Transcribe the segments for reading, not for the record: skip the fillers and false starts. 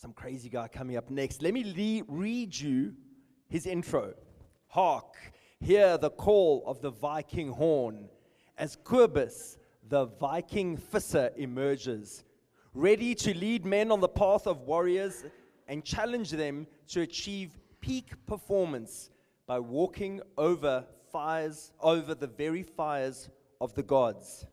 some crazy guy coming up next. Let me read you his intro. Hark, hear the call of the Viking horn as COBUS, the Viking visser, emerges, ready to lead men on the path of warriors and challenge them to achieve peak performance by walking over the very fires of the gods.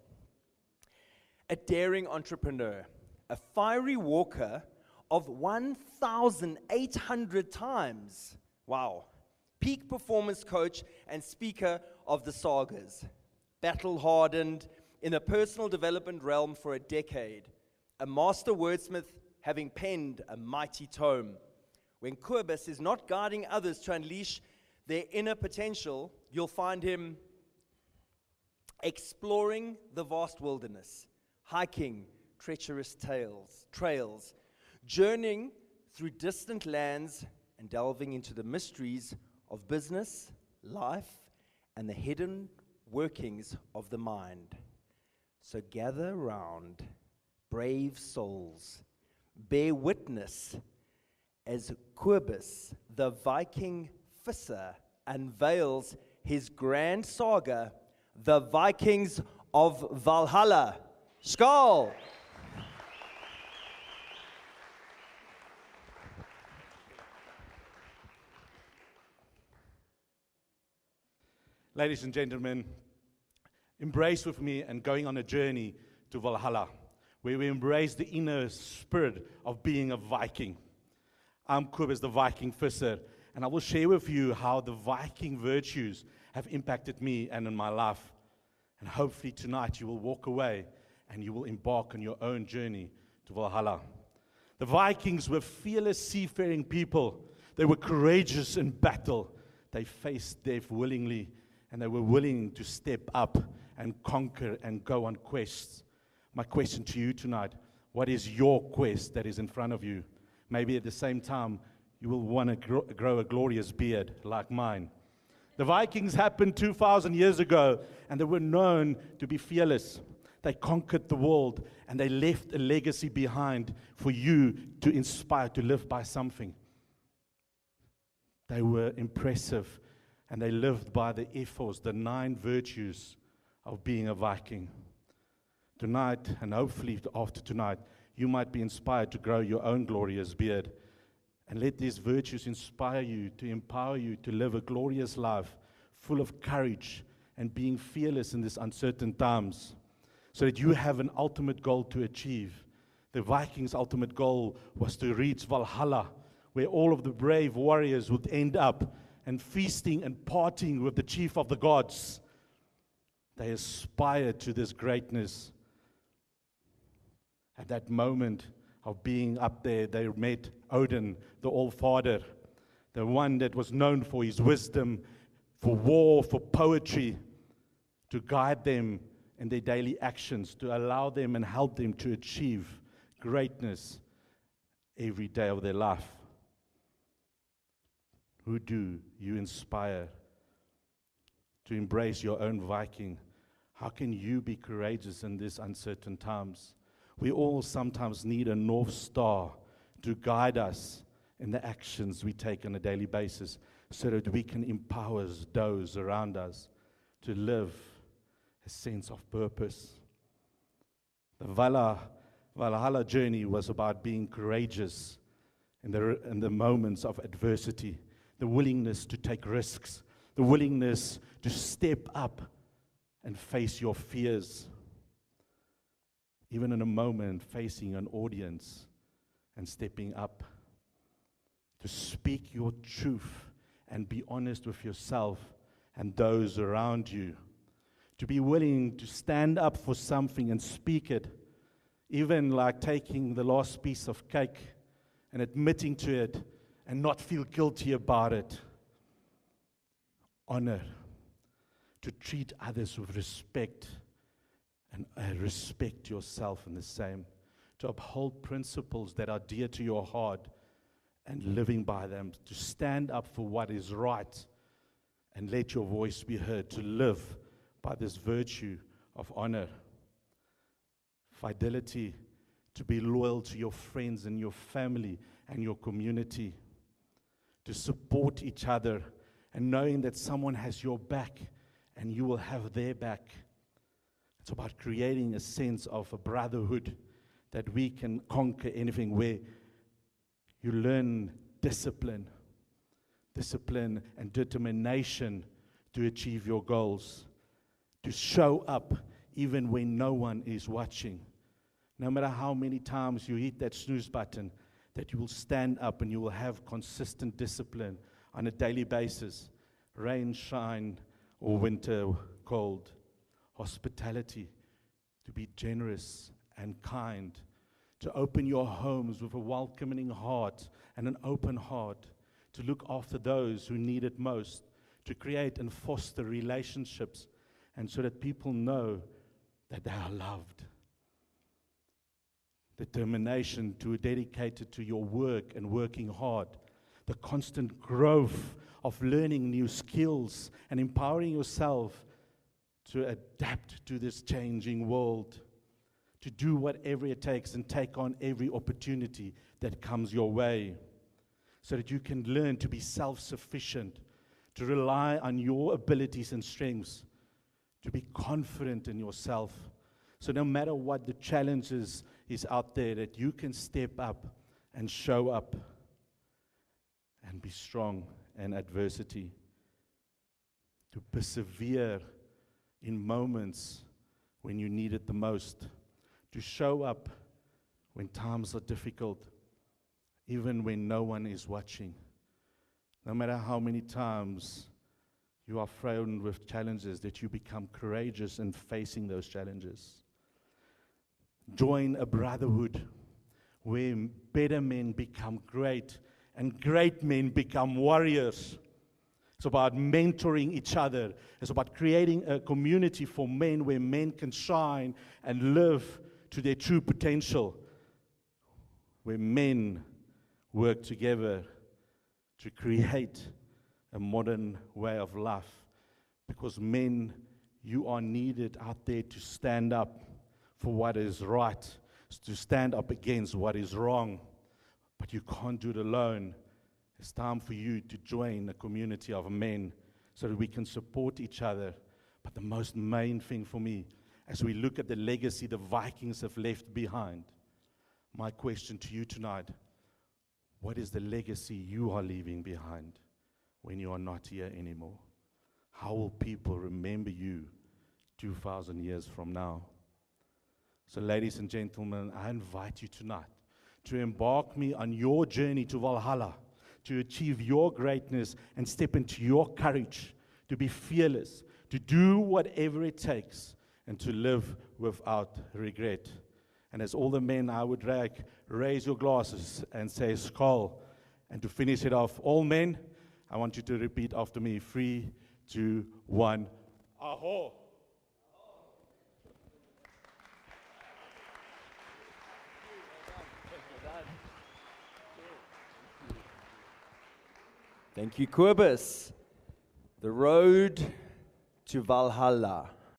A daring entrepreneur, a fiery walker of 1,800 times. Wow. Peak performance coach and speaker of the sagas. Battle-hardened in the personal development realm for a decade. A master wordsmith having penned a mighty tome. When COBUS is not guiding others to unleash their inner potential, you'll find him exploring the vast wilderness, hiking treacherous trails, journeying through distant lands, and delving into the mysteries of business, life, and the hidden workings of the mind. So gather round, brave souls, bear witness as COBUS, the Viking visser, unveils his grand saga, The Vikings of Valhalla. Skål! Ladies and gentlemen, embrace with me and going on a journey to Valhalla, where we embrace the inner spirit of being a Viking. I'm COBUS, the Viking visser, and I will share with you how the Viking virtues have impacted me and in my life. And hopefully tonight you will walk away and you will embark on your own journey to Valhalla. The Vikings were fearless seafaring people. They were courageous in battle. They faced death willingly, and they were willing to step up and conquer and go on quests. My question to you tonight, what is your quest that is in front of you? Maybe at the same time, you will want to grow a glorious beard like mine. The Vikings happened 2,000 years ago, and they were known to be fearless. They conquered the world, and they left a legacy behind for you to inspire to live by something. They were impressive, and they lived by the ethos, the 9 virtues of being a Viking. Tonight, and hopefully after tonight, you might be inspired to grow your own glorious beard. And let these virtues inspire you, to empower you to live a glorious life, full of courage and being fearless in these uncertain times, so that you have an ultimate goal to achieve. The Vikings' ultimate goal was to reach Valhalla, where all of the brave warriors would end up and feasting and partying with the chief of the gods. They aspired to this greatness. At that moment of being up there, they met Odin, the All-Father, the one that was known for his wisdom, for war, for poetry, to guide them in their daily actions, to allow them and help them to achieve greatness every day of their life. Who do you inspire to embrace your own Viking? How can you be courageous in these uncertain times? We all sometimes need a North Star to guide us in the actions we take on a daily basis, so that we can empower those around us to live a sense of purpose. The Valhalla journey was about being courageous in the moments of adversity, the willingness to take risks, the willingness to step up and face your fears. Even in a moment, facing an audience and stepping up to speak your truth and be honest with yourself and those around you. To be willing to stand up for something and speak it, even like taking the last piece of cake and admitting to it and not feel guilty about it. Honor. To treat others with respect and respect yourself in the same. To uphold principles that are dear to your heart and living by them. To stand up for what is right and let your voice be heard. To live by this virtue of honor. Fidelity to be loyal to your friends and your family and your community, to support each other and knowing that someone has your back and you will have their back. It's about creating a sense of a brotherhood that we can conquer anything, where you learn discipline and determination to achieve your goals, to show up even when no one is watching. No matter how many times you hit that snooze button, that you will stand up and you will have consistent discipline on a daily basis, rain, shine, or winter, cold. Hospitality, to be generous and kind, to open your homes with a welcoming heart and an open heart, to look after those who need it most, to create and foster relationships, and so that people know that they are loved. Determination to dedicate it to your work and working hard. The constant growth of learning new skills and empowering yourself to adapt to this changing world, to do whatever it takes and take on every opportunity that comes your way, so that you can learn to be self-sufficient, to rely on your abilities and strengths, to be confident in yourself. So no matter what the challenges is out there, that you can step up and show up and be strong in adversity, to persevere in moments when you need it the most, to show up when times are difficult, even when no one is watching. No matter how many times you are thrown with challenges, that you become courageous in facing those challenges. Join a brotherhood where better men become great and great men become warriors. It's about mentoring each other. It's about creating a community for men where men can shine and live to their true potential, where men work together to create a modern way of life. Because men, you are needed out there to stand up for what is right, to stand up against what is wrong. But you can't do it alone. It's time for you to join a community of men so that we can support each other. But the most main thing for me, as we look at the legacy the Vikings have left behind, my question to you tonight, what is the legacy you are leaving behind when you are not here anymore? How will people remember you 2,000 years from now? So ladies and gentlemen, I invite you tonight to embark me on your journey to Valhalla, to achieve your greatness and step into your courage, to be fearless, to do whatever it takes, and to live without regret. And as all the men I would like, raise your glasses and say skål. And to finish it off, all men, I want you to repeat after me. 3, 2, 1. Aho! Thank you, COBUS. The road to Valhalla.